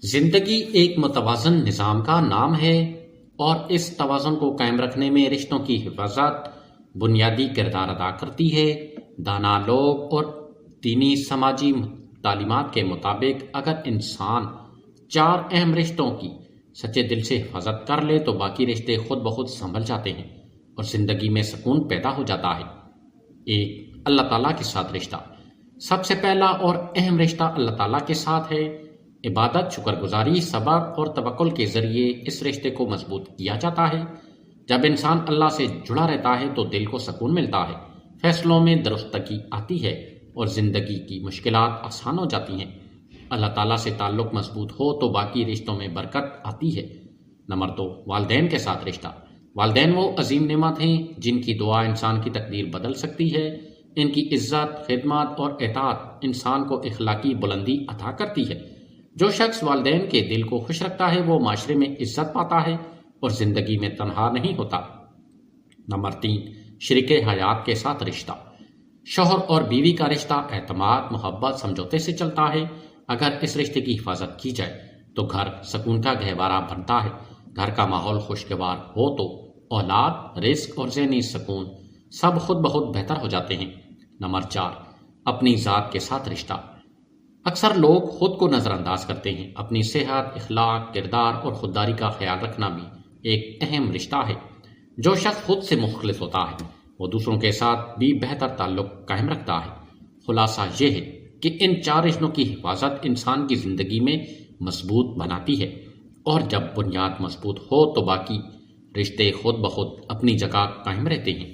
زندگی ایک متوازن نظام کا نام ہے اور اس توازن کو قائم رکھنے میں رشتوں کی حفاظت بنیادی کردار ادا کرتی ہے۔ دانا لوگ اور دینی سماجی تعلیمات کے مطابق اگر انسان چار اہم رشتوں کی سچے دل سے حفاظت کر لے تو باقی رشتے خود بخود سنبھل جاتے ہیں اور زندگی میں سکون پیدا ہو جاتا ہے۔ ایک، اللہ تعالیٰ کے ساتھ رشتہ۔ سب سے پہلا اور اہم رشتہ اللہ تعالیٰ کے ساتھ ہے۔ عبادت، شکر گزاری، صبر اور توکل کے ذریعے اس رشتے کو مضبوط کیا جاتا ہے۔ جب انسان اللہ سے جڑا رہتا ہے تو دل کو سکون ملتا ہے، فیصلوں میں درستگی آتی ہے اور زندگی کی مشکلات آسان ہو جاتی ہیں۔ اللہ تعالیٰ سے تعلق مضبوط ہو تو باقی رشتوں میں برکت آتی ہے۔ نمبر 2، والدین کے ساتھ رشتہ۔ والدین وہ عظیم نعمت ہیں جن کی دعا انسان کی تقدیر بدل سکتی ہے۔ ان کی عزت، خدمت اور اطاعت انسان کو اخلاقی بلندی عطا کرتی ہے۔ جو شخص والدین کے دل کو خوش رکھتا ہے وہ معاشرے میں عزت پاتا ہے اور زندگی میں تنہا نہیں ہوتا۔ نمبر 3، شریک حیات کے ساتھ رشتہ۔ شوہر اور بیوی کا رشتہ اعتماد، محبت، سمجھوتے سے چلتا ہے۔ اگر اس رشتے کی حفاظت کی جائے تو گھر سکون کا گہوارہ بنتا ہے۔ گھر کا ماحول خوشگوار ہو تو اولاد، رزق اور ذہنی سکون سب خود بخود بہتر ہو جاتے ہیں۔ نمبر 4، اپنی ذات کے ساتھ رشتہ۔ اکثر لوگ خود کو نظر انداز کرتے ہیں۔ اپنی صحت، اخلاق، کردار اور خودداری کا خیال رکھنا بھی ایک اہم رشتہ ہے۔ جو شخص خود سے مخلص ہوتا ہے وہ دوسروں کے ساتھ بھی بہتر تعلق قائم رکھتا ہے۔ خلاصہ یہ ہے کہ ان چار رشتوں کی حفاظت انسان کی زندگی میں مضبوط بناتی ہے، اور جب بنیاد مضبوط ہو تو باقی رشتے خود بخود اپنی جگہ قائم رہتے ہیں۔